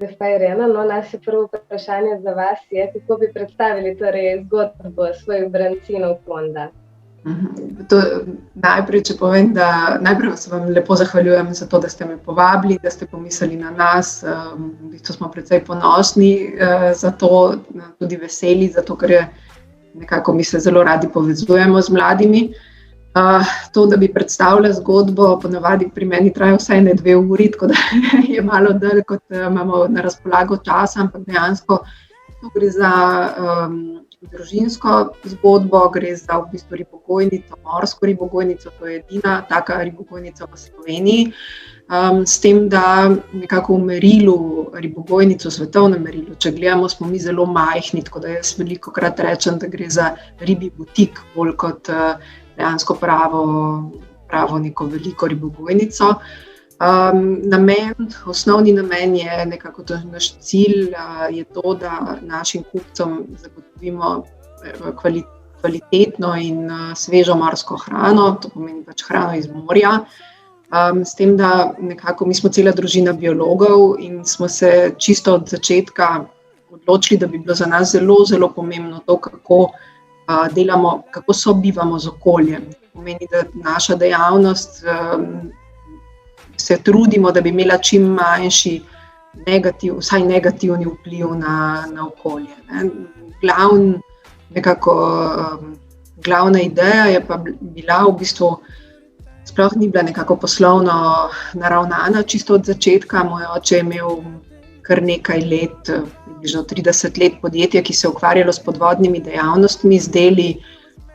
Gospa Irena, no, naše prvo vprašanje za vas je, kako bi predstavili torej zgodbo svojih brancinov fonda? Najprej, če povem, da najprej se vam lepo zahvaljujem za to, da ste me povabili, da ste pomislili na nas. V bistvu smo precej ponosni za to, tudi veseli, zato ker je nekako mi se zelo radi povezujemo z mladimi. To, da bi predstavila zgodbo, ponavadi pri meni traja vsaj 2 uri, tako da je malo dlje, kot imamo na razpolago časa, ampak dejansko tu gre za družinsko zgodbo, gre za v bistvu ribogojnico, morsko ribogojnico, to je edina taka ribogojnica v Sloveniji. S tem, da nekako v merilu, ribogojnico, svetovnem merilu, če gledamo, smo mi zelo majhni, tako da jaz velikokrat rečem, da gre za ribji butik, bolj kot dejansko pravo neko veliko ribogojnico. Osnovni namen je nekako naš cilj, je to, da našim kupcem zagotovimo kvalitetno in svežo morsko hrano, to pomeni pač hrano iz morja. S tem, da nekako mi smo cela družina biologov in smo se čisto od začetka odločili, da bi bilo za nas zelo, zelo pomembno to, kako delamo, kako sobivamo z okoljem. Pomeni, da naša dejavnost se trudimo, da bi imela čim manjši vsaj negativni vpliv na okolje. Glavna ideja je pa bila v bistvu, sploh ni bila nekako poslovno naravnana čisto od začetka. Moj oče je imel kar nekaj let, približno 30 let podjetje, ki se je ukvarjalo s podvodnimi dejavnostmi, z deli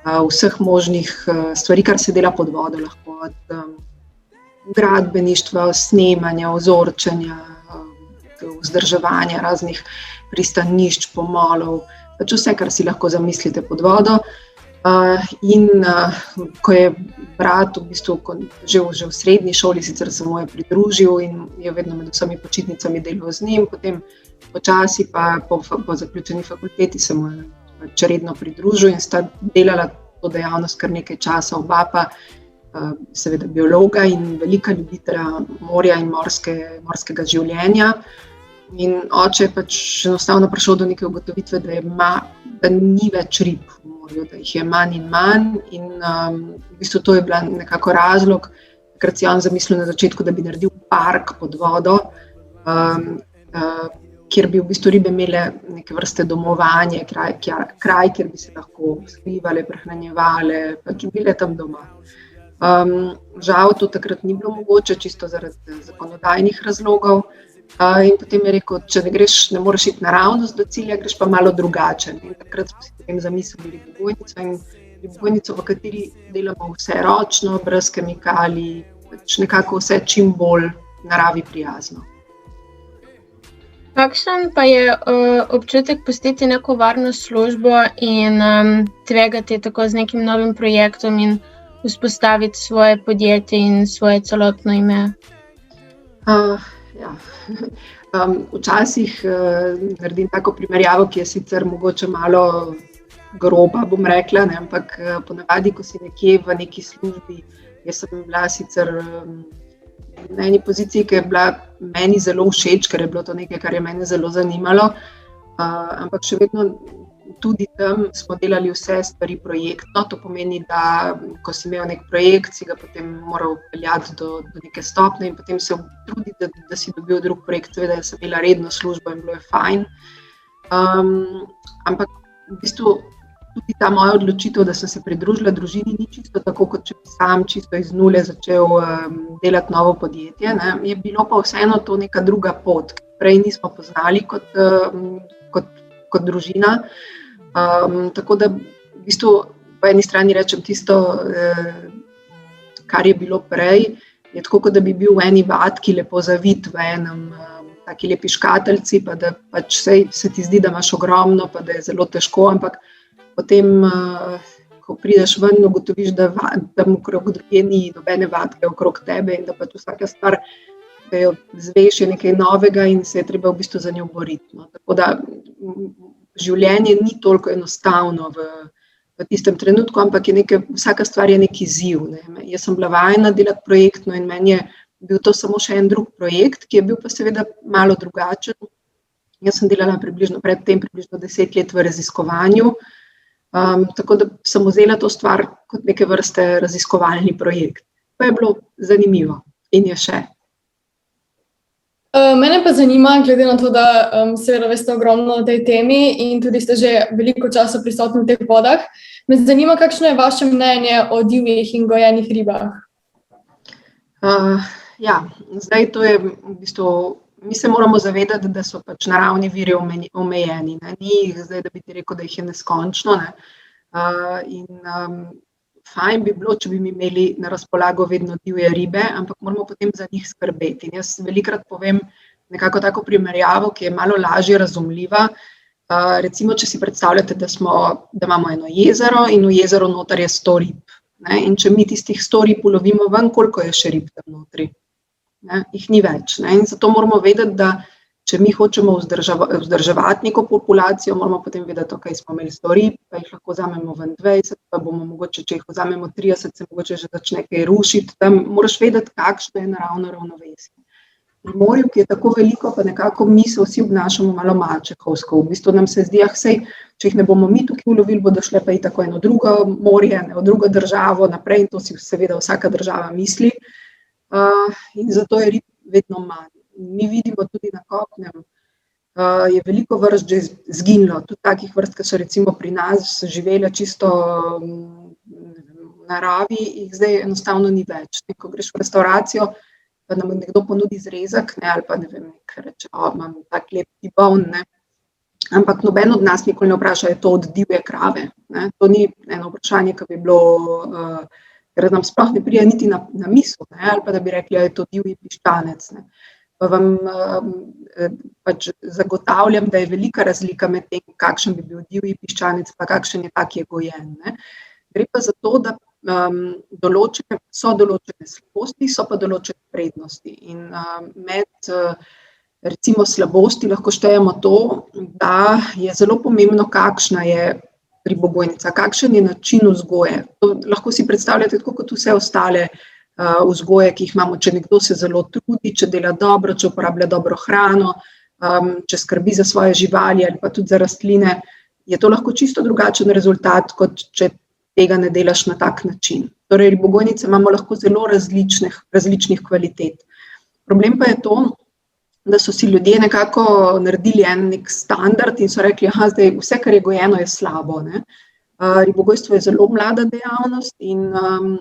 vseh možnih stvari, kar se dela pod vodo, lahko od gradbeništva, snemanja, ozorčenja, vzdrževanja raznih pristanišč, pomolov, pač vse, kar si lahko zamislite pod vodo. In ko je brat v bistvu že v srednji šoli, sicer se mu je pridružil in je vedno med vsemi počitnicami delal z njim, potem počasi pa po zaključeni fakulteti se mu je pač redno pridružil in sta delala to dejavnost kar nekaj časa, oba pa seveda biologa in velika ljubitelja morja in morskega življenja. In oče je pač enostavno prišel do neke ugotovitve, da ni več rib v morju, da jih je manj in manj. In v bistvu to je bila nekako razlog, takrat si on zamislil na začetku, da bi naredil park pod vodo, kjer bi v bistvu ribe imele neke vrste domovanje, kraj, kjer bi se lahko skrivale, prehranjevale, pač bile tam doma. Žal to takrat ni bilo mogoče, čisto zaradi zakonodajnih razlogov. In potem je rekel, če ne moreš iti naravnost do cilja, greš pa malo drugače. In takrat smo si potem zamislili ribogojnico in ribogojnico, v kateri delamo vse ročno, brez kemikalij, pač nekako vse čim bolj naravi prijazno. Kakšen pa je občutek pustiti neko varno službo in tvegati tako z nekim novim projektom in vzpostaviti svoje podjetje in svoje celotno ime? Včasih naredim tako primerjavo, ki je sicer mogoče malo groba, bom rekla, ne, ampak ponavadi, ko si nekje v neki službi, jaz sem bila sicer na eni poziciji, ki je bila meni zelo všeč, ker je bilo to nekaj, kar je mene zelo zanimalo, ampak še vedno tudi tam smo delali vse stvari projektno. To pomeni, da ko si imel nek projekt, si ga potem moral peljati do neke stopnje in potem se truditi, da si dobil drug projekt. Seveda jaz sem imela redno službo in bilo je fajn. Ampak v bistvu tudi ta moja odločitev, da sem se pridružila družini, ni čisto tako, kot če bi sam čisto iz nule začel delati novo podjetje, ne. Je bilo pa vseeno to neka druga pot, ki prej nismo poznali kot družina. Tako da v bistvu po eni strani rečem tisto, kar je bilo prej, je tako, kot da bi bil v eni vatki lepo zavit v enem taki lepi škatlici, pa da pač se ti zdi, da imaš ogromno, pa da je zelo težko, ampak potem, ko prideš ven, ugotoviš, da tam okrog drugje ni nobene vatke okrog tebe in da pač vsaka stvar, da jo zveš, je nekaj novega in se je treba v bistvu za njo boriti. No. Tako da življenje ni toliko enostavno v tistem trenutku, ampak vsaka stvar je neki izziv. Ne. Jaz sem bila vajena delati projektno in meni je bil to samo še en drug projekt, ki je bil pa seveda malo drugačen. Jaz sem delala približno 10 let v raziskovanju, tako da sem vzela to stvar kot neke vrste raziskovalni projekt. Pa je bilo zanimivo in je še. Mene pa zanima, glede na to, da seveda veste ogromno o tej temi in tudi ste že veliko časa prisotni v teh vodah, me zanima, kakšno je vaše mnenje o divjih in gojenih ribah? Zdaj to je v bistvu, mi se moramo zavedati, da so pač naravni viri omejeni, ne? Ni jih zdaj, da bi ti rekel, da jih je neskončno, ne? Fajn bi bilo, če bi mi imeli na razpolago vedno divje ribe, ampak moramo potem za njih skrbeti. In jaz velikokrat povem nekako tako primerjavo, ki je malo lažje razumljiva. Recimo, če si predstavljate, da imamo eno jezero in v jezeru noter je 100 rib. Ne? In če mi tistih 100 rib ulovimo ven, koliko je še rib tam notri? Ne? Jih ni več. Ne? In zato moramo vedeti, da če mi hočemo vzdrževati neko populacijo, moramo potem vedeti, ok, smo imeli 100 rib, pa jih lahko vzamemo ven 20, pa bomo mogoče, če jih vzamemo 30, se mogoče že začne kaj rušiti. Tam moraš vedeti, kakšno je naravno ravnovesje. Pri morju, ki je tako veliko, pa nekako mi se vsi obnašamo malo mačehovsko. V bistvu nam se zdi, sej, če jih ne bomo mi tukaj ulovili, bodo šle pa i tako eno drugo morje, v drugo državo naprej, in to si seveda vsaka država misli. In zato je rib vedno manj. Mi vidimo tudi na kopnem, je veliko vrst že izginilo, tudi takih vrst, ki so recimo pri nas živele čisto v naravi, jih zdaj enostavno ni več. Ko greš v restauracijo, pa nam nekdo ponudi zrezek, ne, ali pa ne vem, nekaj reče, imam tak lep tibon, ne. Ampak noben od nas nikoli ne vpraša, je to od divje krave. Ne. To ni eno vprašanje, ki bi bilo, ker nam sploh ne pride niti na misel, ne, ali pa da bi rekli, je to divji piščanec. Ne. Pa vam pač zagotavljam, da je velika razlika med tem, kakšen bi bil divji piščanec, pa kakšen je tak, ki je gojen. Ne. Gre pa za to, da so določene slabosti, so pa določene prednosti. In med recimo slabosti lahko štejemo to, da je zelo pomembno, kakšna je ribogojnica, kakšen je način vzgoje. To lahko si predstavljate tako kot vse ostale vzgoje, ki jih imamo, če nekdo se zelo trudi, če dela dobro, če uporablja dobro hrano, če skrbi za svoje živali ali pa tudi za rastline, je to lahko čisto drugačen rezultat, kot če tega ne delaš na tak način. Torej, ribogojnice imamo lahko zelo različnih kvalitet. Problem pa je to, da so si ljudje nekako naredili nek standard in so rekli, zdaj vse, kar je gojeno, je slabo, ne. Ribogojstvo je zelo mlada dejavnost in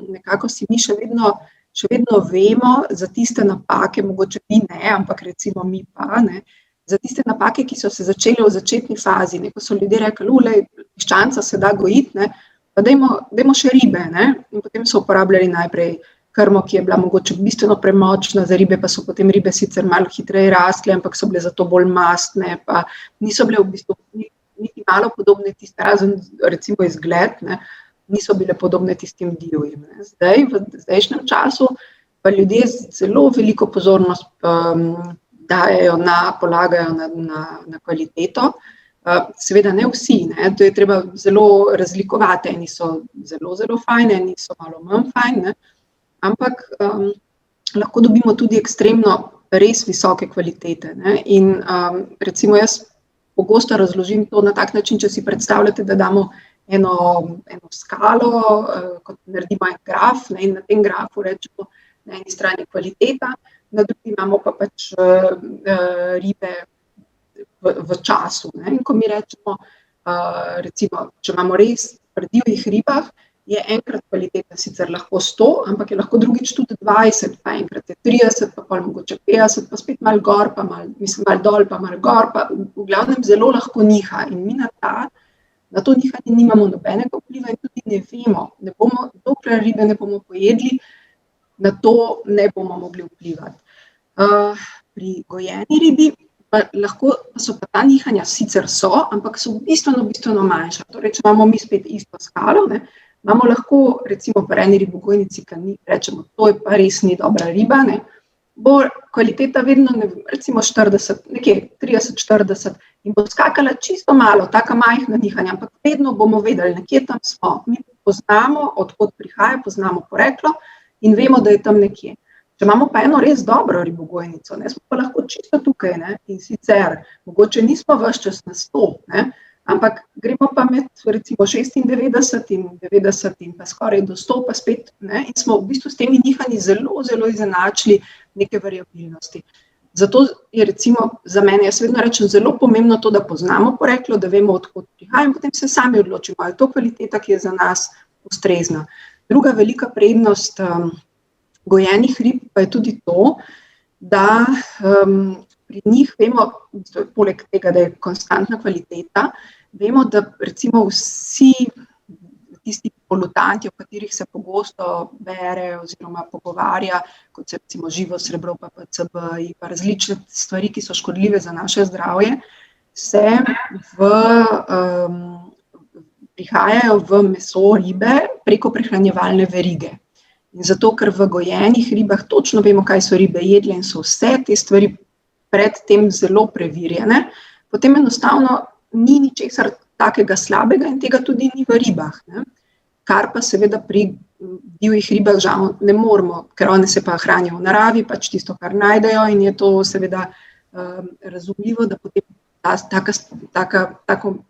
nekako si mi še vedno vemo za tiste napake, mogoče vi ne, ampak recimo mi pa, ne, za tiste napake, ki so se začele v začetni fazi, ne, ko so ljudje rekli, piščanca se da gojiti, ne, pa dajmo še ribe, ne, in potem so uporabljali najprej krmo, ki je bila mogoče bistveno premočna za ribe, pa so potem ribe sicer malo hitreje rastle, ampak so bile zato bolj mastne, pa niso bile v bistvu niti malo podobne tiste, razen recimo izgled, ne, niso bile podobne tistim divjim. Zdaj, v zdajšnjem času, pa ljudje zelo veliko pozornost polagajo na kvaliteto. Seveda ne vsi, ne, to je treba zelo razlikovati, eni so zelo, zelo fajni, eni so malo manj fajni, ampak lahko dobimo tudi ekstremno res visoke kvalitete, ne, in recimo jaz pogosto razložim to na tak način, če si predstavljate, da damo eno skalo, kot naredimo en graf, ne, in na tem grafu rečemo na eni strani kvaliteta, na drugi imamo pa pač ribe v času. Ne. In ko mi rečemo, recimo, če imamo res pri divjih ribah, je enkrat kvaliteta sicer lahko 100, ampak je lahko drugič tudi 20, pa enkrat je 30, pa pol mogoče 50, pa spet malo gor, pa malo dol, pa malo gor, pa v glavnem zelo lahko niha. In mi na to nihanje nimamo nobenega vpliva in tudi ne vemo, dokler ribe ne bomo pojedli, na to ne bomo mogli vplivati. Pri gojeni ribi pa so pa ta nihanja sicer ampak so bistveno manjša. Torej, če imamo mi spet isto skalo, ne, imamo lahko, recimo pri eni ribogojnici, ki rečemo, to je pa res ni dobra riba, ne, bo kvaliteta vedno, recimo 40, nekje 30-40 in bo skakala čisto malo, taka majhna nihanja, ampak vedno bomo vedeli, nekje tam smo. Mi poznamo, odkot prihaja, poznamo poreklo in vemo, da je tam nekje. Če imamo pa eno res dobro ribogojnico, smo pa lahko čisto tukaj, in sicer mogoče nismo ves čas na 100, ampak gremo pa med recimo 96 in 90 in pa skoraj do 100 pa spet, in smo v bistvu s temi nihanji zelo, zelo izenačili neke variabilnosti. Zato je recimo za mene, jaz vedno rečem, zelo pomembno to, da poznamo poreklo, da vemo, odkot prihaja in potem se sami odločimo, ali je to kvaliteta, ki je za nas ustrezna. Druga velika prednost gojenih rib pa je tudi to, da pri njih vemo, poleg tega, da je konstantna kvaliteta, vemo, da recimo vsi tisti polutanti, o katerih se pogosto bere oziroma pogovarja, kot se recimo živo srebro, pa PCB, pa različne stvari, ki so škodljive za naše zdravje, prihajajo v meso ribe preko prehranjevalne verige. In zato, ker v gojenih ribah točno vemo, kaj so ribe jedle in so vse te stvari predtem zelo preverjene, potem enostavno ni ničesar takega slabega in tega tudi ni v ribah. Kar pa seveda pri divjih ribah žal ne moremo, ker one se pa hranijo v naravi, pač tisto, kar najdejo in je to seveda razumljivo, da potem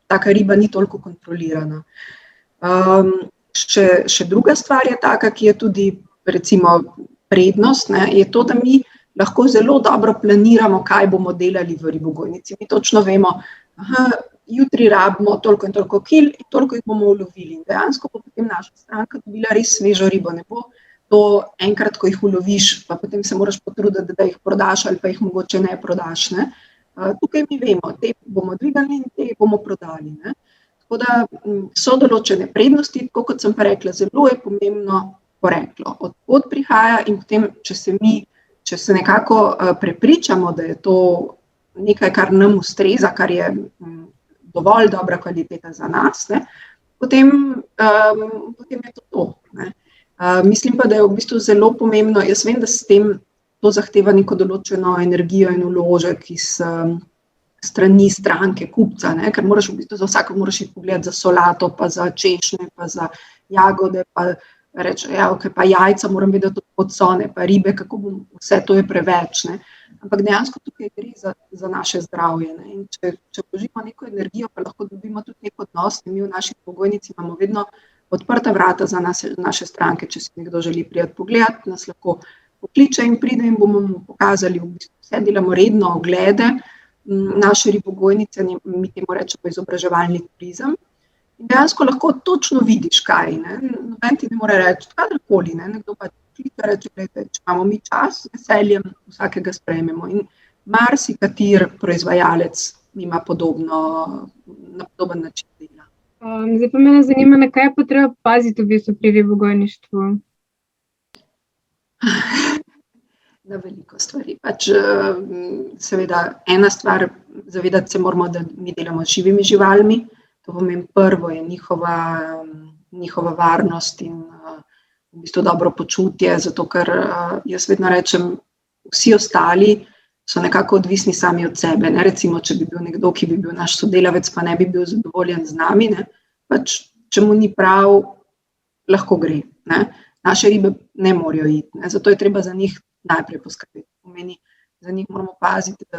taka riba ni toliko kontrolirana. Še druga stvar je taka, ki je tudi recimo prednost, je to, da mi lahko zelo dobro planiramo, kaj bomo delali v ribogojnici. Mi točno vemo, jutri rabimo toliko in toliko kil in toliko jih bomo ulovili. In dejansko bo potem naša stranka dobila res svežo ribo. Ne bo to enkrat, ko jih uloviš, pa potem se moraš potruditi, da jih prodaš ali pa jih mogoče ne prodaš. Tukaj mi vemo, te bomo dvigali in te bomo prodali. Tako da so določene prednosti, tako kot sem pa rekla, zelo je pomembno poreklo, odkot prihaja in potem, če se nekako prepričamo, da je to nekaj, kar nam ustreza, kar je dovolj dobra kvaliteta za nas, potem je to. Mislim pa, da je v bistvu zelo pomembno, jaz vem, da s tem to zahteva neko določeno energijo in vložek iz strani stranke, kupca, ker moraš v bistvu za vsako moraš iti pogledati za solato, pa za češnje, pa za jagode, pa reči, pa jajca moram vedeti, od so, pa ribe, kako bom, vse to je preveč. Ampak dejansko tukaj gre za naše zdravje. In če vložimo neko energijo, pa lahko dobimo tudi nek odnos, mi v naši pogojnici imamo vedno odprta vrata za naše stranke, če si nekdo želi priti pogledati, nas lahko pokliče in pride in bomo mu pokazali, v bistvu vse delamo redno oglede, naše ribogojnice, mi temu rečemo izobraževalni turizem. In dejansko lahko točno vidiš, kaj. Noben ti ne more reči, kadarkoli, nekdo pa kliče reči, če imamo mi čas, z veseljem vsakega sprejmemo. In marsikater proizvajalec ima na podoben način dela. Zdaj pa mene zanima, na kaj je potreba paziti v bistvu pri ribogojništvu? Na veliko stvari. Seveda, ena stvar, zavedati se moramo, da mi delamo z živimi živalmi. To pomeni, prvo je njihova varnost in v bistvu dobro počutje, zato ker jaz vedno rečem, vsi ostali so nekako odvisni sami od sebe. Recimo, če bi bil nekdo, ki bi bil naš sodelavec, pa ne bi bil zadovoljen z nami, če mu ni prav, lahko gre. Naše ribe ne morajo iti, zato je treba za njih najprej poskrbeti. Pomeni, za njih moramo paziti, da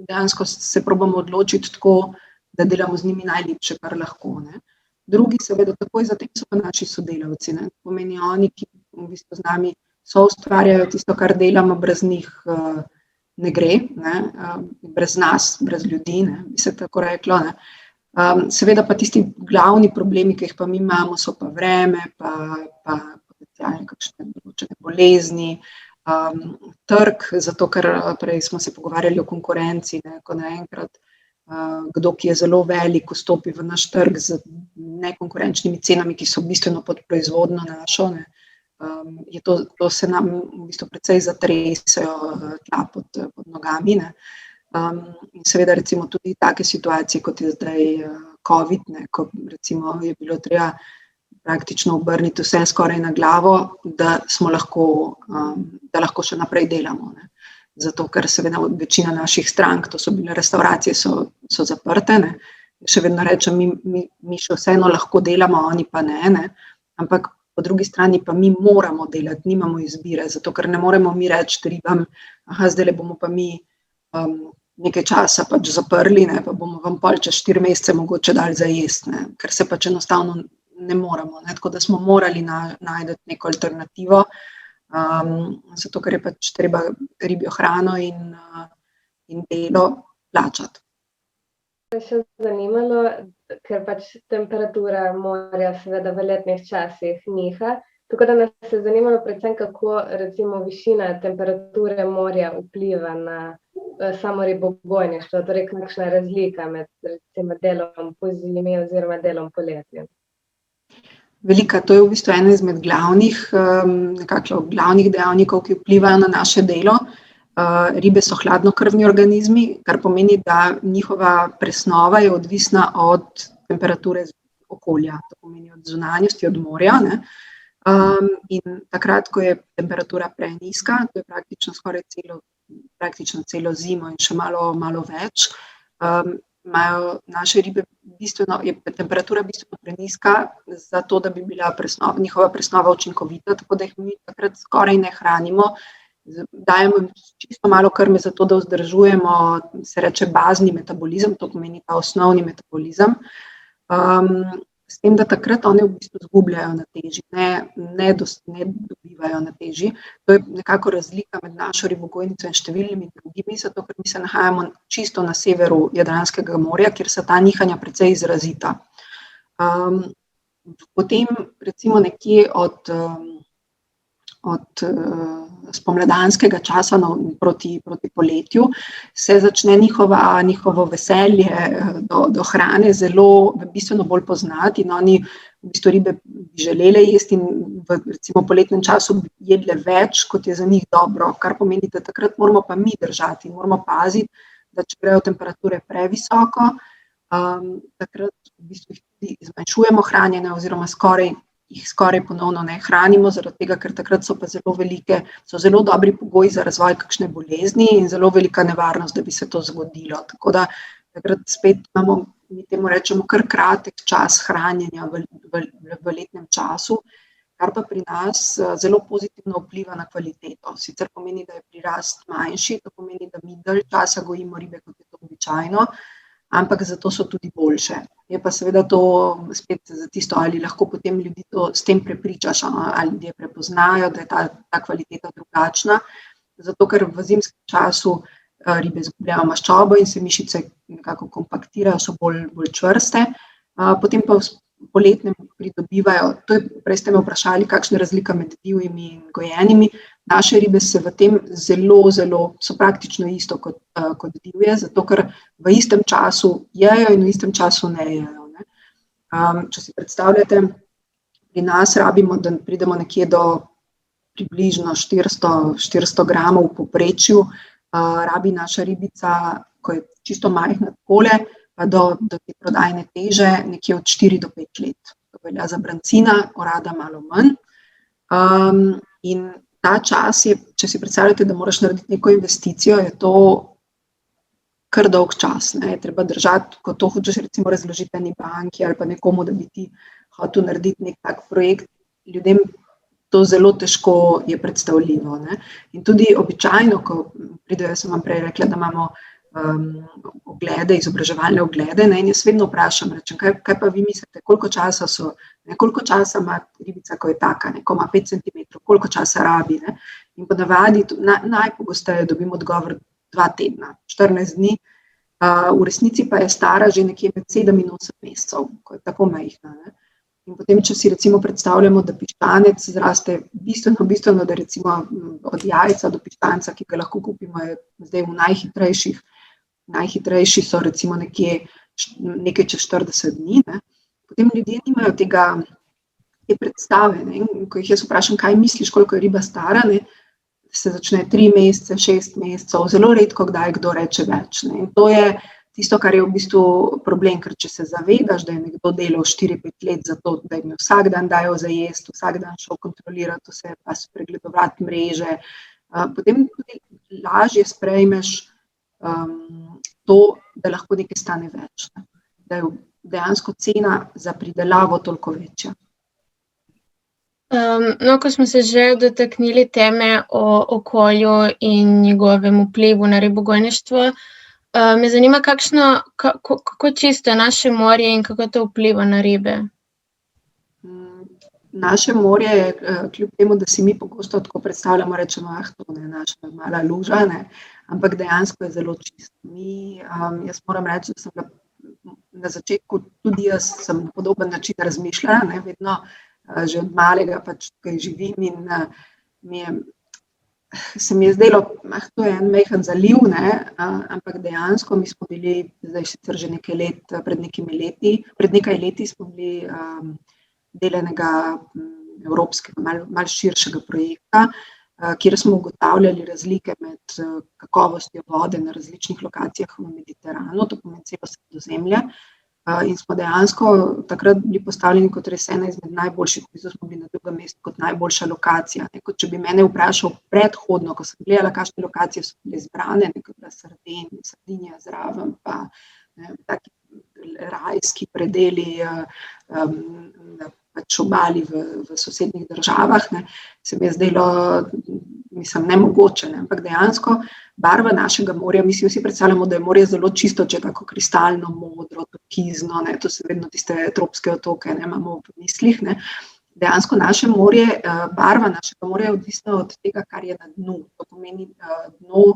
dejansko se probamo odločiti tako, da delamo z njimi najlepše, kar lahko. Drugi seveda takoj zatem so pa naši sodelavci. Pomeni, oni, ki v bistvu z nami soustvarjajo tisto, kar delamo, brez njih ne gre, brez nas, brez ljudi, bi se tako reklo. Seveda pa tisti glavni problemi, ki jih pa mi imamo, so pa vreme, pa potencialne kakšne določene bolezni, trg, zato ker prej smo se pogovarjali o konkurenci, ko naenkrat kdo, ki je zelo velik, vstopi v naš trg z nekonkurenčnimi cenami, ki so bistveno pod proizvodno našo, to se nam v bistvu precej zatresejo tla pod nogami. In seveda recimo tudi take situacije, kot je zdaj COVID, ko recimo je bilo treba praktično obrniti vse skoraj na glavo, da lahko še naprej delamo. Zato, ker seveda večina naših strank, to so bile restauracije, so zaprte. Še vedno rečem, mi še vseeno lahko delamo, oni pa ne. Ampak po drugi strani pa mi moramo delati, nimamo izbire, zato ker ne moremo mi reči ribam, zdaj bomo pa mi nekaj časa pač zaprli, ne, pa bomo vam pol čez 4 mesece mogoče dali za jesti, ne, ker se pač enostavno ne moremo. Ne, tako da smo morali najti neko alternativo, zato ker je pač treba ribjo hrano in delo plačati. Me še zanimalo, ker pač temperatura morja seveda v letnih časih niha, tako da nas je zanimalo predvsem, kako recimo višina temperature morja vpliva na samo ribogojništvo, torej kakšna je razlika med recimo delom pozimi oziroma delom poleti. Velika, to je v bistvu ena izmed glavnih dejavnikov, ki vplivajo na naše delo. Ribe so hladnokrvni organizmi, kar pomeni, da njihova presnova je odvisna od temperature okolja, to pomeni od zunanjosti, od morja, ne. In takrat, ko je temperatura prenizka, to je praktično celo zimo in še malo več, imajo naše ribe je temperatura bistveno prenizka, zato da bi bila njihova presnova učinkovita, tako da jih mi takrat skoraj ne hranimo. Dajemo jim čisto malo krme zato, da vzdržujemo, se reče, bazni metabolizem, to pomeni ta osnovni metabolizem. S tem, da takrat one v bistvu zgubljajo na teži, ne dobivajo na teži. To je nekako razlika med našo ribogojnico in številnimi drugimi, zato ker mi se nahajamo čisto na severu Jadranskega morja, kjer so ta nihanja precej izrazita. Potem recimo nekje od spomladanskega časa proti poletju se začne njihovo veselje do hrane bistveno bolj poznati in oni v bistvu ribe bi želele jesti in v recimo poletnem času bi jedle več, kot je za njih dobro, kar pomeni, da takrat moramo pa mi držati in moramo paziti, da če grejo temperature previsoko, takrat v bistvu jih tudi zmanjšujemo hranjenje oziroma jih skoraj ponovno ne hranimo, zaradi tega, ker takrat so zelo dobri pogoji za razvoj kakšne bolezni in zelo velika nevarnost, da bi se to zgodilo. Tako da takrat spet imamo, mi temu rečemo, kar kratek čas hranjenja v letnem času, kar pa pri nas zelo pozitivno vpliva na kvaliteto. Sicer pomeni, da je prirast manjši, to pomeni, da mi dalj časa gojimo ribe, kot je to običajno, ampak zato so tudi boljše. Je pa seveda to spet za tisto, ali lahko potem ljudi to s tem prepričaš, ali ljudje prepoznajo, da je ta kvaliteta drugačna, zato ker v zimskem času ribe izgubljajo maščobo in se mišice nekako kompaktirajo, so bolj čvrste, potem pa v poletnem pridobivajo, prej ste me vprašali, kakšna je razlika med divjimi in gojenimi. Naše ribe se v tem so praktično isto kot divje, zato ker v istem času jejo in v istem času ne jejo. Če si predstavljate, pri nas rabimo, da pridemo nekje do približno 400 gramov v povprečju, rabi naša ribica, ko je čisto majhna takole, pa do te prodajne teže nekje od 4 do 5 let. To velja za brancina, orada malo manj. In ta čas je, če si predstavljate, da moraš narediti neko investicijo, je to kar dolg čas. Je treba držati, ko to hočeš recimo razložiti eni banki ali pa nekomu, da bi ti hotel narediti nek tak projekt, ljudem to zelo težko je predstavljivo. In tudi običajno, ko pridejo, sem vam prej rekla, da imamo izobraževalne oglede, in jaz vedno vprašam, rečem, kaj pa vi mislite, koliko časa ima ribica, ko je taka, ko ima 5 cm, koliko časa rabi. In ponavadi najpogosteje dobim odgovor 2 tedna, 14 dni, v resnici pa je stara že nekje med 7 in 8 mesecev, ko je tako majhna. In potem, če si recimo predstavljamo, da piščanec zraste bistveno, da recimo od jajca do piščanca, ki ga lahko kupimo, je zdaj v najhitrejši so recimo nekaj čez 40 dni, potem ljudje nimajo te predstave. In ko jih jaz vprašam, kaj misliš, koliko je riba stara, se začne 3 mesece, 6 mesecev, zelo redko kdaj kdo reče več. In to je tisto, kar je v bistvu problem, ker če se zavedaš, da je nekdo delal 4-5 let za to, da jim je vsak dan dajal za jesti, vsak dan šel kontrolirati vse, pa spregledovati mreže, potem tudi lažje sprejmeš to, da lahko nekaj stane več, da je dejansko cena za pridelavo toliko večja. No, ko smo se že dotaknili teme o okolju in njegovem vplivu na ribogojništvo, me zanima, kako čisto je naše morje in kako to vpliva na ribe. Naše morje je, kljub temu, da si mi pogosto tako predstavljamo, rečemo, to je naša mala luža, ne, ampak dejansko je zelo čisto. Jaz moram reči, da sem bila na začetku tudi jaz sem na podoben način razmišljala, ne, vedno že od malega pač tukaj živim in se mi je zdelo, to je en majhen zaliv, ne, ampak dejansko mi smo bili, zdaj sicer že nekaj let, pred nekaj leti smo bili del enega evropskega, malo širšega projekta, kjer smo ugotavljali razlike med kakovostjo vode na različnih lokacijah v Mediteranu, to pomeni celo Sredozemlje. In smo dejansko takrat bili postavljeni kot res ena izmed najboljših, v bistvu smo bili na drugem mestu kot najboljša lokacija. Kot če bi mene vprašal predhodno, ko sem gledala, kakšne lokacije so bile izbrane, kot je Sardinija zraven, pa taki rajski predeli pač obali v sosednjih državah, ne, se mi je zdelo, nemogoče, ne, ampak dejansko barva našega morja, mi si vsi predstavljamo, da je morje zelo čisto, če je tako kristalno modro, turkizno, ne, to so vedno tiste tropske otoke, ne, imamo v mislih, ne. Dejansko naše morje, barva našega morja je odvisna od tega, kar je na dnu. To pomeni, dno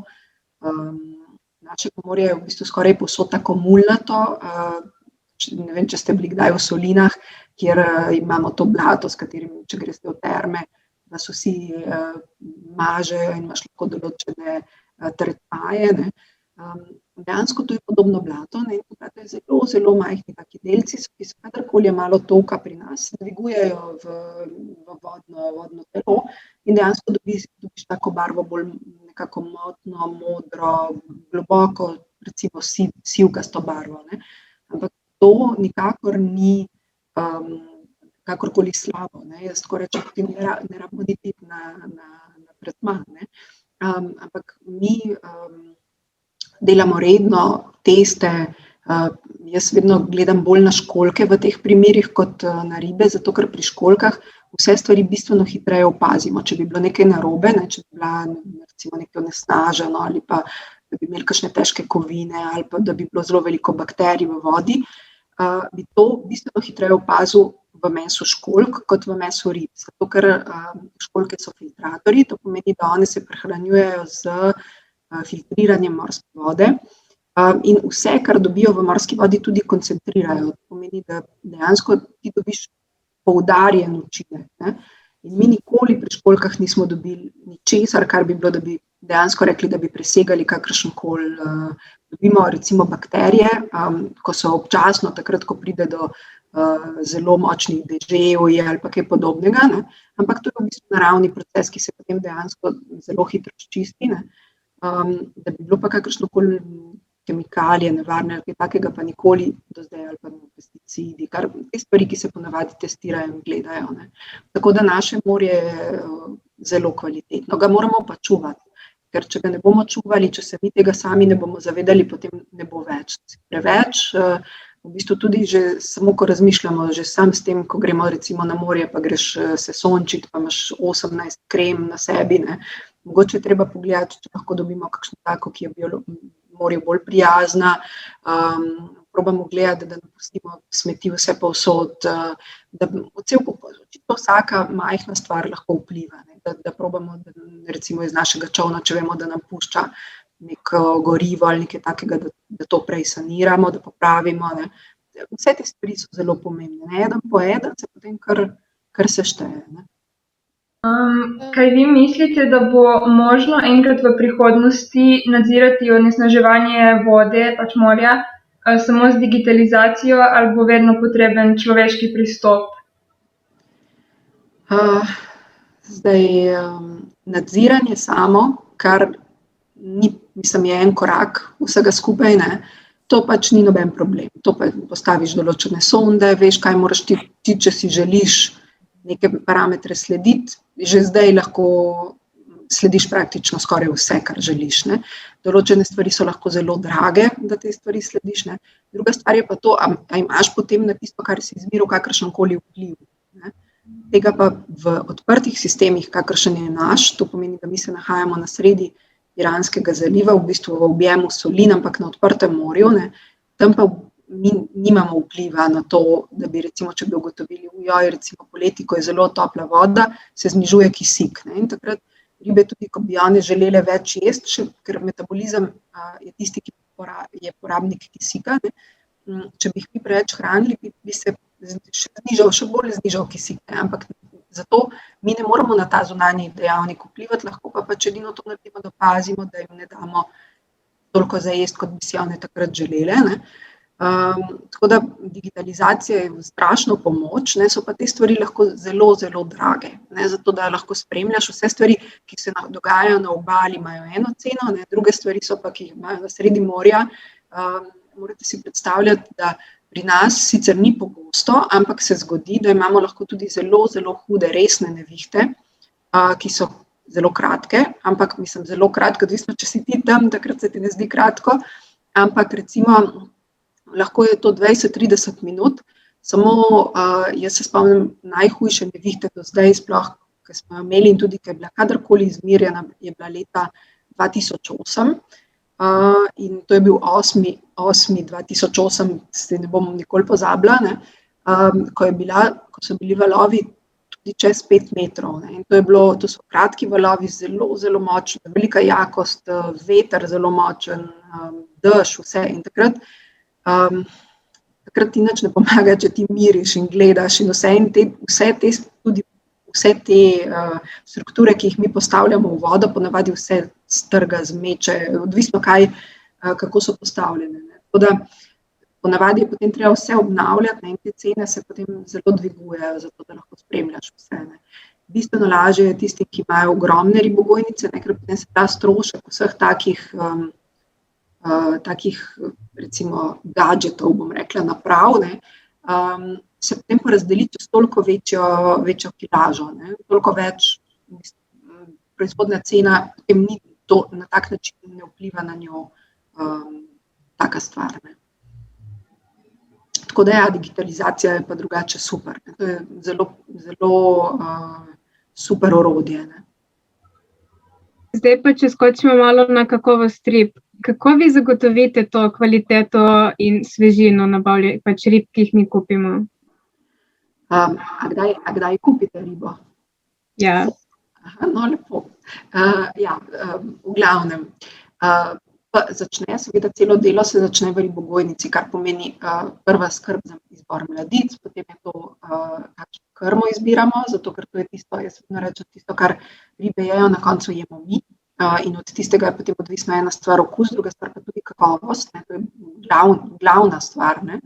našega morja je v bistvu skoraj povsod tako mulnato, ne vem, če ste bili kdaj v solinah, kjer imamo to blato, s katerim, če greste v terme, nas vsi mažejo in imaš lahko določene tretmaje, ne. Dejansko to je podobno blato, ne, in to blato je zelo, zelo majhni taki delci, ki se kadarkoli je malo toka pri nas, dvigujejo v vodno telo in dejansko dobiš tako barvo bolj nekako motno, modro, globoko, recimo sivkasto barvo, ne. Ampak to nikakor ni kakorkoli slabo, ne. Jaz tako rečem, potem ne rabimo niti na tretma, ne. Ampak mi delamo redno teste, jaz vedno gledam bolj na školjke v teh primerih kot na ribe, zato ker pri školjkah vse stvari bistveno hitreje opazimo. Če bi bilo nekaj narobe, ne, če bi bila recimo nekaj onesnaženo ali pa da bi imeli kakšne težke kovine ali pa da bi bilo zelo veliko bakterij v vodi, bi to bistveno hitreje opazil v mesu školjk kot v mesu rib. Zato ker školjke so filtratorji, to pomeni, da one se prehranjujejo z filtriranjem morske vode in vse, kar dobijo v morski vodi, tudi koncentrirajo. To pomeni, da dejansko ti dobiš poudarjen učinek, ne. In mi nikoli pri školjkah nismo dobili ničesar, kar bi bilo, da bi dejansko rekli, da bi presegali kakršenkoli, dobimo recimo bakterije, ko so občasno, takrat, ko pride do zelo močnih deževij ali pa kaj podobnega, ne. Ampak to je v bistvu naravni proces, ki se potem dejansko zelo hitro čisti, ne. Da bi bilo pa kakršnokoli kemikalije, nevarne ali kaj takega, pa nikoli do zdaj, ali pa pesticidi, te stvari, ki se ponavadi testirajo in gledajo, ne. Tako da naše morje je zelo kvalitetno, ga moramo pa čuvati, ker če ga ne bomo čuvali, če se mi tega sami ne bomo zavedali, potem ne bo več. Preveč, v bistvu tudi že samo, ko razmišljamo, že sam s tem, ko gremo recimo na morje, pa greš se sončiti, pa imaš 18 krem na sebi, ne. Mogoče je treba pogledati, če lahko dobimo kakšno tako, ki je morju bolj prijazna, probamo gledati, da ne pustimo smeti vse povsod, da očitno vsaka majhna stvar lahko vpliva, ne, da probamo, recimo iz našega čolna, če vemo, da nam pušča neko gorivo ali nekaj takega, da to prej saniramo, da popravimo, ne. Vse te stvari so zelo pomembne, ne, eden po eden se potem kar sešteje, ne. Kaj vi mislite, da bo možno enkrat v prihodnosti nadzirati onesnaževanje vode, pač morja, samo z digitalizacijo ali bo vedno potreben človeški pristop? Zdaj, nadziranje samo, kar je en korak vsega skupaj, ne, to pač ni noben problem. To pa postaviš določene sonde, veš, kaj moraš ti, če si želiš neke parametre slediti, že zdaj lahko slediš praktično skoraj vse, kar želiš, ne. Določene stvari so lahko zelo drage, da te stvari slediš, ne. Druga stvar je pa to, a imaš potem na tisto, kar si izmeril, kakršenkoli vpliv, ne. tega pa v odprtih sistemih, kakršen je naš, to pomeni, da mi se nahajamo na sredi Iranskega zaliva, v bistvu v objemu solin, ampak na odprtem morju, ne, tam pa mi nimamo vpliva na to, da bi recimo, če bi ugotovili, recimo poleti, ko je zelo topla voda, se znižuje kisik. Ne, in takrat ribe tudi, ko bi one želele več jesti, ker metabolizem je tisti, ki je porabnik kisika, ne, če bi jih mi preveč hranili, bi se še bolj znižal kisik, ne, ampak zato mi ne moramo na ta zunanji dejavnik vplivati, lahko pa pač edino to naredimo, da pazimo, da jim ne damo toliko za jesti, kot bi si one takrat želele, ne. Tako da digitalizacija je strašno pomoč, ne, so pa te stvari lahko zelo, zelo drage, ne, zato da lahko spremljaš vse stvari, ki se dogajajo na obali, imajo eno ceno, ne, druge stvari so pa, ki jih imajo na sredi morja. Morate si predstavljati, da pri nas sicer ni pogosto, ampak se zgodi, da imamo lahko tudi zelo, zelo hude, resne nevihte, ki so zelo kratke, ampak mislim, zelo kratke, odvisno, če si ti tam, takrat se ti ne zdi kratko, ampak recimo lahko je to 20-30 minut, samo jaz se spomnim najhujše nevihte do zdaj sploh, ki smo jo imeli in tudi, ki je bila kadarkoli izmerjena, je bila leta 2008 in to je bil 8.2008, se ne bom nikoli pozabila, ne, ko so bili valovi tudi čez 5 metrov, ne, in to so kratki valovi, zelo, zelo močni, velika jakost, veter zelo močen, dež, vse in takrat ti nič ne pomaga, če ti miriš in gledaš in vse te strukture, ki jih mi postavljamo v vodo, ponavadi vse strga, zmeče, odvisno kako so postavljene. Tako da ponavadi je potem treba vse obnavljati, ne, in te cene se potem zelo dvigujejo, zato da lahko spremljaš vse. Ne. Bistveno lažje je tistim, ki imajo ogromne ribogojnice, ne, ker potem se ta strošek vseh takih recimo gadžetov, bom rekla, naprav, ne, se potem porazdeli čez toliko večjo kilažo, ne, toliko več proizvodna cena, potem ni to na tak način ne vpliva na njo taka stvar. Ne. Tako da digitalizacija je pa drugače super, ne, to je zelo, zelo super orodje. Ne. Zdaj pa, če skočimo malo na kakovost rib. Kako vi zagotovite to kvaliteto in svežino pač rib, ki jih mi kupimo? A kdaj kupite ribo? Ja. No, lepo. V glavnem. Seveda celo delo se začne v ribogojnici, kar pomeni prva skrb za izbor mladic, potem je to, kakšno krmo izbiramo, zato ker to je tisto, jaz vedno rečem, tisto, kar ribe jejo, na koncu jemo mi. In od tistega je potem odvisna ena stvar okus, druga stvar pa tudi kakovost, ne, to je glavna stvar. Ne.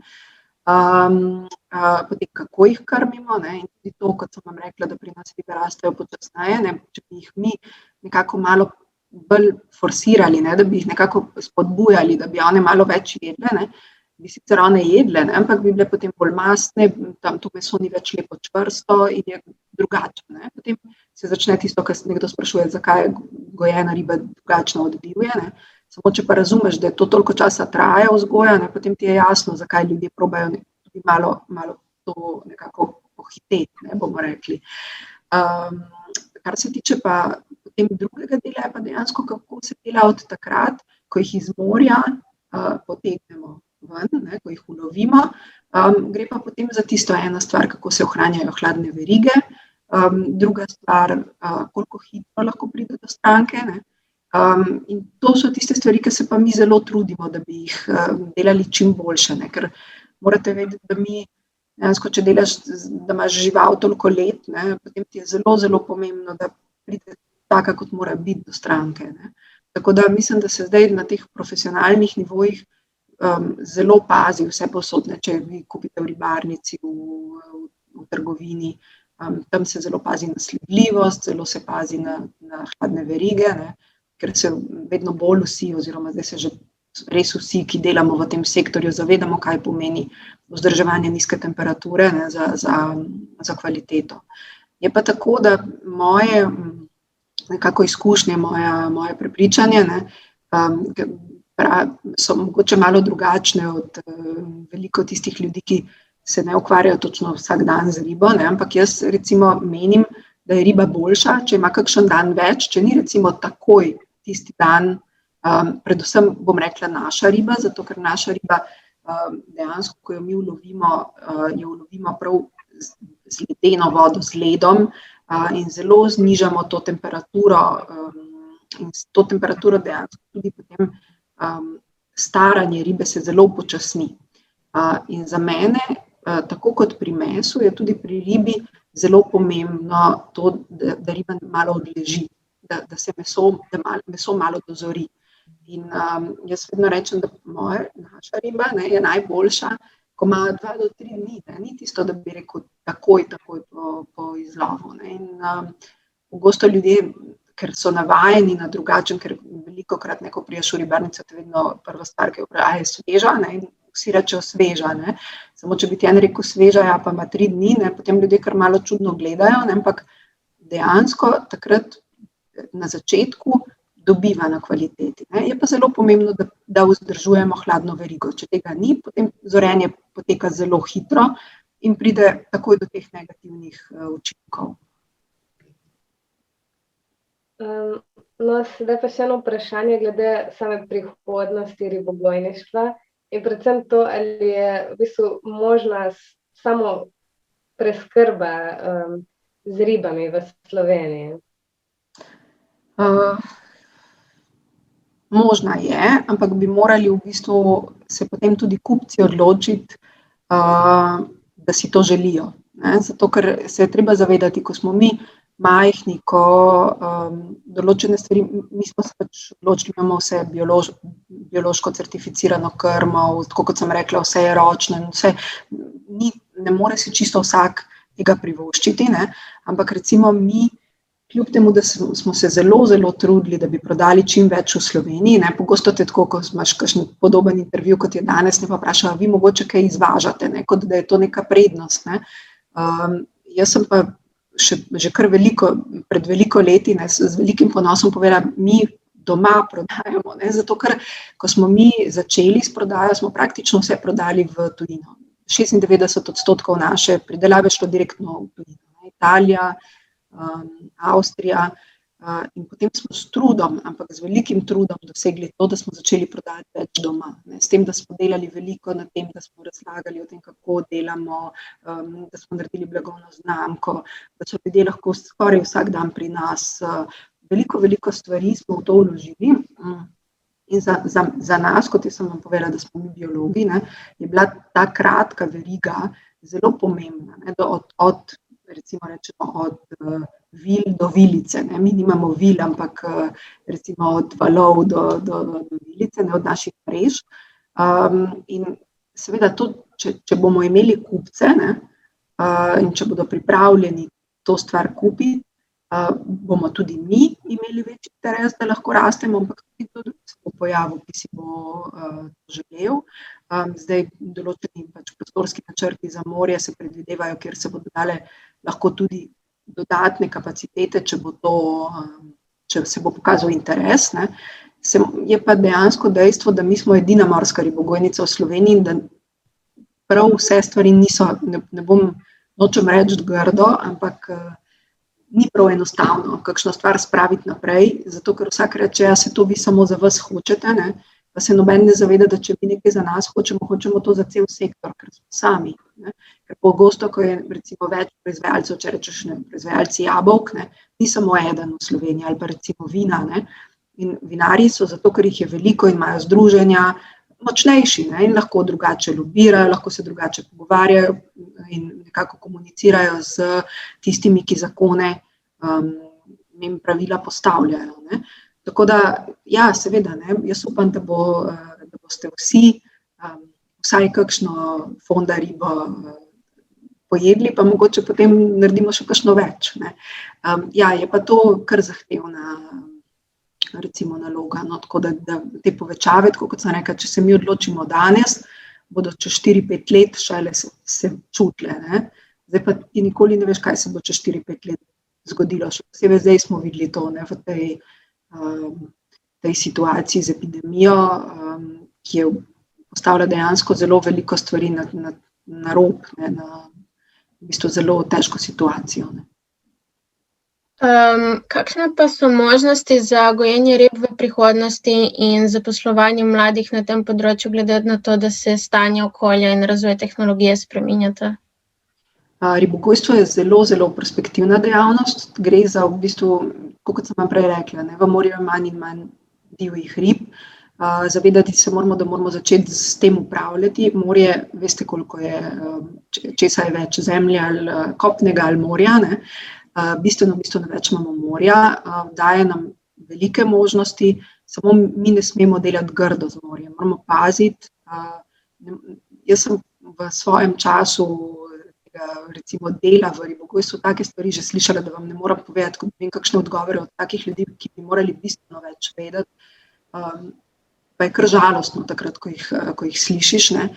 Potem kako jih krmimo, ne, in tudi to, kot sem vam rekla, da pri nas ribe rastejo počasneje, ne, če bi jih mi nekako malo bolj forsirali, ne, da bi jih nekako spodbujali, da bi one malo več jedle, ne, bi sicer one jedle, ne, ampak bi bile potem bolj mastne, tam to meso ni več lepo čvrsto in je drugače. Ne. Potem se začne tisto, kar se nekdo sprašuje, zakaj je gojena riba drugačna od divje. Ne. Samo če pa razumeš, da je to toliko časa traja vzgoja, ne, potem ti je jasno, zakaj ljudje probajo tudi malo to nekako pohiteti, ne, bomo rekli. Kar se tiče pa potem drugega dela, je pa dejansko, kako se dela od takrat, ko jih iz morja potegnemo ven, ne, ko jih ulovimo, gre pa potem za tisto ena stvar, kako se ohranjajo hladne verige, druga stvar, koliko hitro lahko pride do stranke, ne. In to so tiste stvari, ki se pa mi zelo trudimo, da bi jih delali čim boljše, ne, ker morate vedeti, da mi dejansko, če delaš, da imaš žival toliko let, ne, potem ti je zelo, zelo pomembno, da pride taka, kot mora biti do stranke, ne. Tako da mislim, da se zdaj na teh profesionalnih nivojih zelo pazi vse posod, ne, če vi kupite v ribarnici, v trgovini, tam se zelo pazi na sledljivost, zelo se pazi na hladne verige, ne, ker se vedno bolj vsi, oziroma zdaj se že res vsi, ki delamo v tem sektorju, zavedamo, kaj pomeni vzdrževanje nizke temperature, ne, za kvaliteto. Je pa tako, da moje nekako izkušnje, moje prepričanje, ne, so mogoče malo drugačne od veliko tistih ljudi, ki se ne ukvarjajo točno vsak dan z ribo, ne, ampak jaz recimo menim, da je riba boljša, če ima kakšen dan več, če ni recimo takoj tisti dan, predvsem bom rekla naša riba, zato ker naša riba dejansko, ko jo mi ulovimo prav z ledeno vodo, z ledom in zelo znižamo to temperaturo in s to temperaturo dejansko tudi potem staranje ribe se zelo upočasni. In za mene, tako kot pri mesu, je tudi pri ribi zelo pomembno to, da riba malo odleži, da se meso malo dozori. In jaz vedno rečem, da naša riba je najboljša, ko ima 2 do 3 dni, ni tisto, da bi rekel takoj po izlovu. In pogosto ljudje, ker so navajeni na drugačen, ker velikokrat ko priješ v ribarnico, te vedno prva stvar, ki je sveža, in vsi rečejo sveža. Samo če bi ti en rekel sveža, ja, pa ima 3 dni, potem ljudje kar malo čudno gledajo, ampak dejansko takrat na začetku dobiva na kvaliteti. Je pa zelo pomembno, da vzdržujemo hladno verigo. Če tega ni, potem zorenje poteka zelo hitro in pride takoj do teh negativnih učinkov. No, sedaj pa še eno vprašanje glede same prihodnosti ribogojništva in predvsem to, ali je v bistvu možna samo preskrba z ribami v Sloveniji. Možna je, ampak bi morali v bistvu se potem tudi kupci odločiti, da si to želijo. Zato, ker se je treba zavedati, ko smo mi majhni, ko določene stvari, mi smo se pač odločili, imamo vse biološko certificirano krmo, tako kot sem rekla, vse je ročno in vse, ne more si čisto vsak tega privoščiti, ampak recimo mi, kljub temu, da smo se zelo, zelo trudili, da bi prodali čim več v Sloveniji, pogosto te tako, ko imaš kakšen podoben intervju, kot je danes, pa vprašajo, vi mogoče kaj izvažate, kot da je to neka prednost. Jaz sem pa že kar pred veliko leti z velikim ponosom povedala, mi doma prodajamo, zato ker, ko smo mi začeli s prodajo, smo praktično vse prodali v tujino. 96% naše pridelave šlo direktno v tujino. Italija, Avstrija in potem smo s trudom, ampak z velikim trudom dosegli to, da smo začeli prodajati več doma. S tem, da smo delali veliko na tem, da smo razlagali o tem, kako delamo, da smo naredili blagovno znamko, da so ljudje lahko skoraj vsak dan pri nas. Veliko stvari smo v to vložili in za nas, kot sem vam povedala, da smo mi biologi, je bila ta kratka veriga zelo pomembna, recimo rečemo od vil do vilice. Mi nimamo vil, ampak recimo od valov do vilice, od naših mrež. In seveda to, če bomo imeli kupce in če bodo pripravljeni to stvar kupiti, bomo tudi mi imeli večji interes, da lahko rastemo, ampak tudi se bo pojavil, ki si bo želel. Zdaj določeni prostorski načrti za morje se predvidevajo, kjer se bodo dale lahko tudi dodatne kapacitete, če se bo pokazal interes. Je pa dejansko dejstvo, da mi smo edina morska ribogojnica v Sloveniji in da prav vse stvari niso, nočem reči grdo, ampak ni prav enostavno kakšno stvar spraviti naprej, zato ker vsak reče, ja, se to vi samo za vas hočete, pa se noben ne zaveda, da če mi nekaj za nas hočemo to za cel sektor, ker smo sami. Ker pogosto, ko je recimo več proizvajalcev, če rečeš proizvajalci jabolk, ni samo eden v Sloveniji ali pa recimo vina. In vinarji so zato, ker jih je veliko in imajo združenja, močnejši in lahko drugače lobirajo, lahko se drugače pogovarjajo in nekako komunicirajo z tistimi, ki zakone in pravila postavljajo. Tako da, ja, seveda, jaz upam, da boste vsi vsaj kakšno fonda ribo pojedli, pa mogoče potem naredimo še kakšno več. Ja, je pa to kar zahtevna recimo naloga, tako da te povečave, tako kot sem rekla, če se mi odločimo danes, bodo čez 4-5 let šele se čutile. Zdaj pa ti nikoli ne veš, kaj se bo čez 4-5 let zgodilo. Še posebej zdaj smo videli to v tej situaciji z epidemijo, ki je postavila dejansko zelo veliko stvari na na rob, ne, na v bistvu zelo težko situacijo. Ne. Kakšne pa so možnosti za gojenje rib v prihodnosti in zaposlovanje mladih na tem področju, glede na to, da se stanje okolja in razvoj tehnologije spreminjata? Ribogojstvo je zelo, zelo perspektivna dejavnost. Gre za v bistvu, kot sem vam prej rekla, ne, v morju je manj in manj divjih rib. Zavedati se moramo, da moramo začeti s tem upravljati. Morje, veste, koliko je, česa je več, zemlje ali kopnega ali morja, ne. Bistveno več imamo morja, daje nam velike možnosti, samo mi ne smemo delati grdo z morjem, moramo paziti. Jaz sem v svojem času recimo dela v ribogojstvu take stvari že slišala, da vam ne moram povedati, ko vem kakšne odgovore od takih ljudi, ki bi morali bistveno več vedeti. Pa je kar žalostno takrat, ko jih slišiš, ne.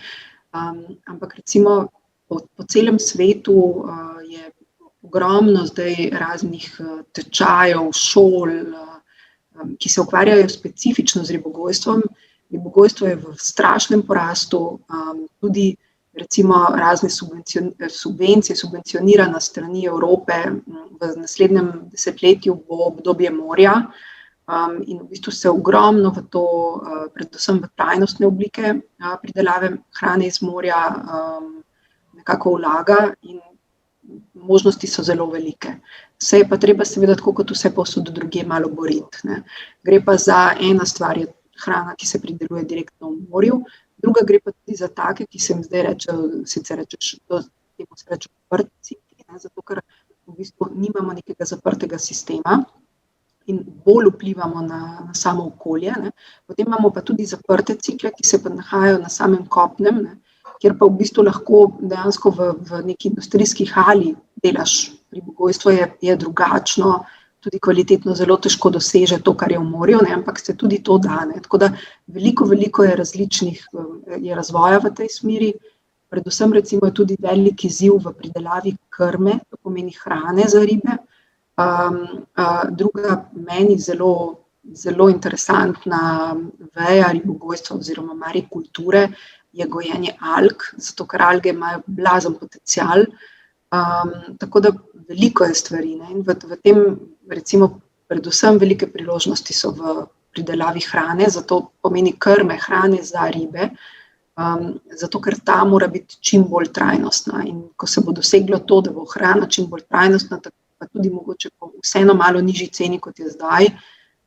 Ampak recimo po celem svetu je ogromno zdaj raznih tečajev, šol, ki se ukvarjajo specifično z ribogojstvom. Ribogojstvo je v strašnem porastu, tudi recimo razne subvencije, subvencionirana strani Evrope, v naslednjem desetletju bo obdobje morja, in v bistvu se ogromno v to, predvsem v trajnostne oblike pridelave hrane iz morja nekako vlaga in možnosti so zelo velike. Se je pa treba seveda, tako kot vse povsod drugje, malo boriti, ne. Gre pa za ena stvar, je hrana, ki se prideluje direktno v morju, druga gre pa tudi za take, ki se jim zdaj reče, sicer rečeš, temu se reče odprti cikli, ne, zato ker v bistvu nimamo nekega zaprtega sistema in bolj vplivamo na samo okolje, ne. Potem imamo pa tudi zaprte cikle, ki se pa nahajajo na samem kopnem, ne, kjer pa v bistvu lahko dejansko v neki industrijski hali delaš. Ribogojstvo je drugačno, tudi kvalitetno zelo težko doseže to, kar je v morju, ne, ampak se tudi to da, ne. Tako da veliko je različnih, je razvoja v tej smeri, predvsem recimo je tudi velik izziv v pridelavi krme, to pomeni hrane za ribe. Druga meni zelo interesantna veja ribogojstva oziroma marikulture je gojenje alg, zato ker alge imajo blazen potencial. Tako da veliko je stvari, ne, in v tem recimo predvsem velike priložnosti so v pridelavi hrane, zato pomeni krme, hrane za ribe, zato ker ta mora biti čim bolj trajnostna in ko se bo doseglo to, da bo hrana čim bolj trajnostna, pa tudi mogoče po vseeno malo nižji ceni, kot je zdaj,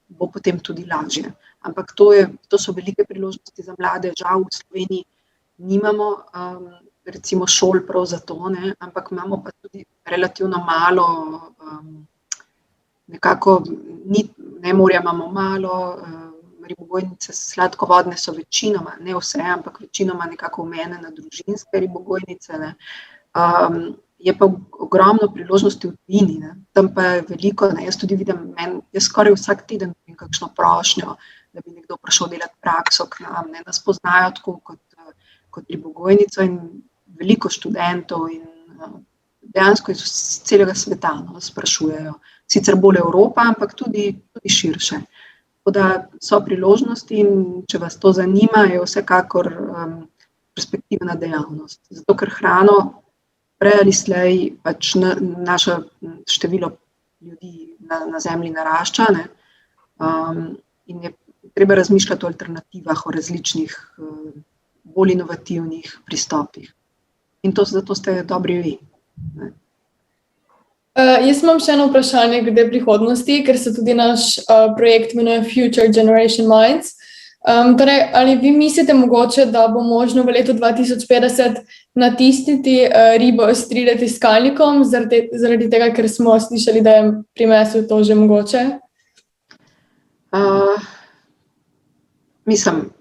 bo potem tudi lažje. Ampak to so velike priložnosti za mlade, žal v Sloveniji nimamo recimo šol prav za to, ne, ampak imamo pa tudi relativno malo, nekako, ne, morja imamo malo, ribogojnice sladkovodne so večinoma, ne vse, ampak večinoma nekako omejene na družinske ribogojnice, ne. Je pa ogromno priložnosti v tujini, ne, tam pa je veliko, ne, jaz tudi vidim, jaz skoraj vsak teden dobim kakšno prošnjo, da bi nekdo prišel delati prakso k nam, ne, nas poznajo tako kot ribogojnico in veliko študentov in dejansko iz celega sveta sprašujejo. Sicer bolj Evropa, ampak tudi širše. Tako da so priložnosti in če vas to zanima, je vsekakor perspektivna dejavnost. Zato ker hrano prej ali slej pač naše število ljudi na zemlji narašča, ne, in je treba razmišljati o alternativah, o različnih bolj inovativnih pristopih. In zato ste dobri vi. Jaz imam še eno vprašanje glede prihodnosti, ker se tudi naš projekt imenuje Future Generation Minds. Torej, ali vi mislite mogoče, da bo možno v letu 2050 natisniti ribo s 3D tiskalnikom, zaradi tega, ker smo slišali, da je pri mesu to že mogoče? Mislim,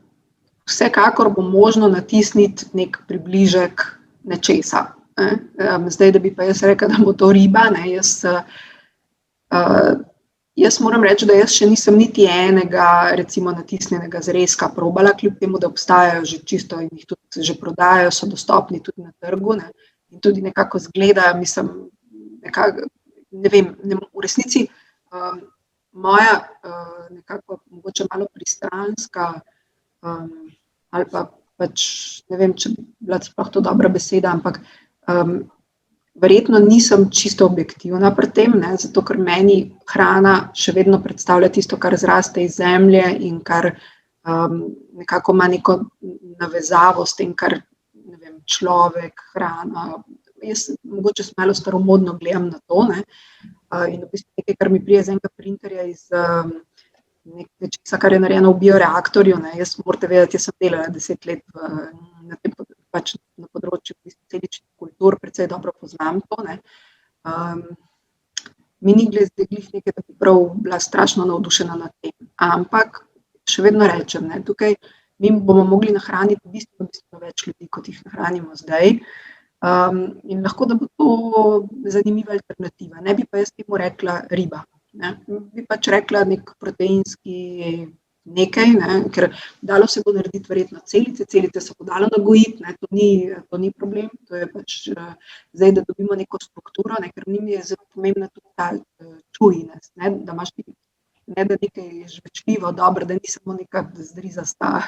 vsekakor bo možno natisniti nek približek nečesa. Zdaj, da bi pa jaz rekla, da bo to riba, ne, jaz moram reči, da jaz še nisem niti enega recimo natisnjenega zrezka probala, kljub temu, da obstajajo že čisto in jih tudi že prodajajo, so dostopni tudi na trgu, ne, in tudi nekako izgledajo, mislim, nekako, ne vem, v resnici moja nekako mogoče malo pristranska ali pa pač ne vem, če bi bila sploh to dobra beseda, ampak verjetno nisem čisto objektivna pri tem, ne, zato ker meni hrana še vedno predstavlja tisto, kar zraste iz zemlje in kar nekako ima neko navezavo s tem, kar ne vem, človek, hrana. Jaz mogoče malo staromodno gledam na to, ne, in v bistvu nekaj, kar mi prije z enega printerja iz nečesa, kar je narejeno v bioreaktorju, ne. Jaz morate vedeti, jaz sem delala 10 let na tem pač na področju celičnih kultur, precej dobro poznam to, ne. Mi ni glede nekaj, da bi prav bila strašno navdušena nad tem, ampak še vedno rečem, ne, tukaj mi bomo mogli nahraniti bistveno več ljudi, kot jih nahranimo zdaj, in lahko, da bo to zanimiva alternativa. Ne bi pa jaz temu rekla riba, ne. Bi pač rekla nek proteinski nekaj, ne, ker dalo se bo narediti verjetno celice se bo dalo nagojiti, ne, to ni problem, to je pač zdaj, da dobimo neko strukturo, ne, ker njim je zelo pomembna tudi ta chewiness, ne, da imaš ne, da nekaj je žvečljivo, dobro, da ni samo neka zdrizasta,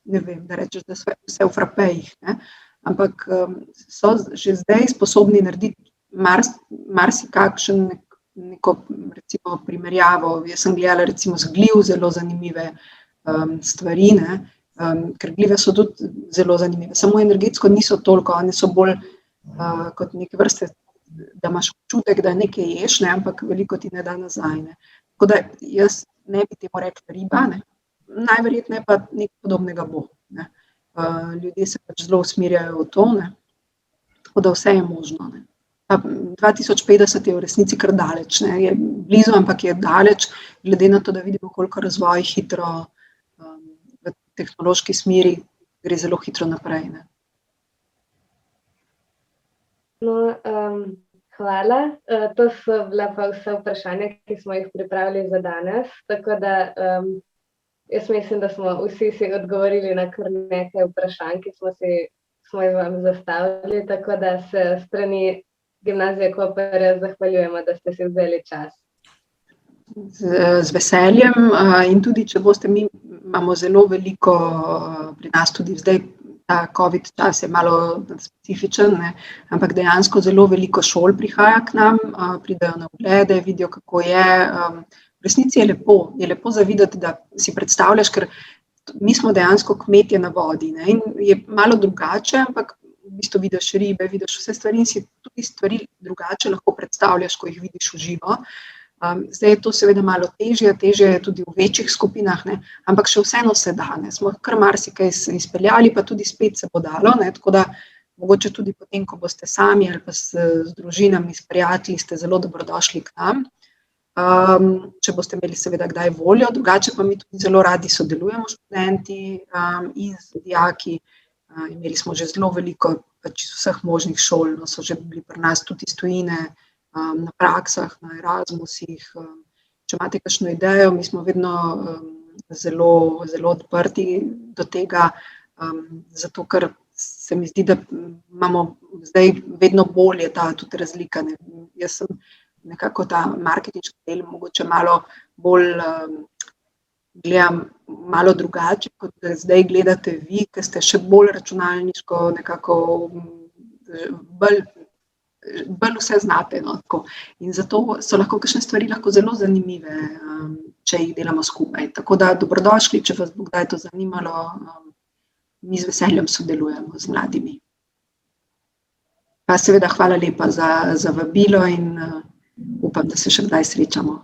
ne vem, da rečeš, da vse v frapejih, ne, ampak so že zdaj sposobni narediti marsikakšen neko recimo primerjavo. Jaz sem gledala recimo z gliv zelo zanimive stvari, ne, ker glive so tudi zelo zanimive, samo energetsko niso toliko, one so bolj kot neke vrste, da imaš občutek, da nekaj ješ, ne, ampak veliko ti ne da nazaj, ne. Tako da jaz ne bi temu rekla riba, ne, najverjetneje pa nekaj podobnega bo, ne. Ljudje se pač zelo usmerjajo v to, ne, tako da vse je možno, ne. 2050 je v resnici kar daleč, ne, je blizu, ampak je daleč, glede na to, da vidimo, koliko razvoj hitro v tehnološki smeri gre zelo hitro naprej, ne. No, hvala. To so bila pa vse vprašanja, ki smo jih pripravili za danes, tako da jaz mislim, da smo vsi si odgovorili na kar nekaj vprašanj, ki smo jih vam zastavili, tako da se strani Gimnazije Koper zahvaljujemo, da ste si vzeli čas. Z veseljem in tudi, če boste, mi imamo zelo veliko, pri nas tudi zdaj ta COVID čas je malo specifičen, ne, ampak dejansko zelo veliko šol prihaja k nam, pridejo na oglede, vidijo, kako je. V resnici je lepo zavideti, da si predstavljaš, ker mi smo dejansko kmetje na vodi, ne, in je malo drugače, ampak v bistvu vidiš ribe, vidiš vse stvari in si tudi stvari drugače lahko predstavljaš, ko jih vidiš v živo. Zdaj je to seveda malo težje je tudi v večjih skupinah, ne, ampak še vseeno se da, ne, smo kar marsikaj izpeljali, pa tudi spet se bo dalo, ne, tako da mogoče tudi potem, ko boste sami ali pa z družinami, s prijatelji, ste zelo dobrodošli k nam. Če boste imeli seveda kdaj voljo, drugače pa mi tudi zelo radi sodelujemo s študenti in z dijaki. Imeli smo že zelo veliko pač iz vseh možnih šol, no, so že bili pri nas tudi iz tujine na praksah, na Erasmusih. Če imate kakšno idejo, mi smo vedno zelo, zelo odprti do tega, zato ker se mi zdi, da imamo zdaj vedno bolje ta tudi razlika, ne. Jaz sem nekako ta marketinški del mogoče malo bolj gledam malo drugače, kot da zdaj gledate vi, ki ste še bolj računalniško nekako bolj vse znate, no, tako. In zato so lahko kakšne stvari lahko zelo zanimive, če jih delamo skupaj. Tako da dobrodošli, če vas bo kdaj to zanimalo, mi z veseljem sodelujemo z mladimi. Pa seveda hvala lepa za vabilo in upam, da se še kdaj srečamo.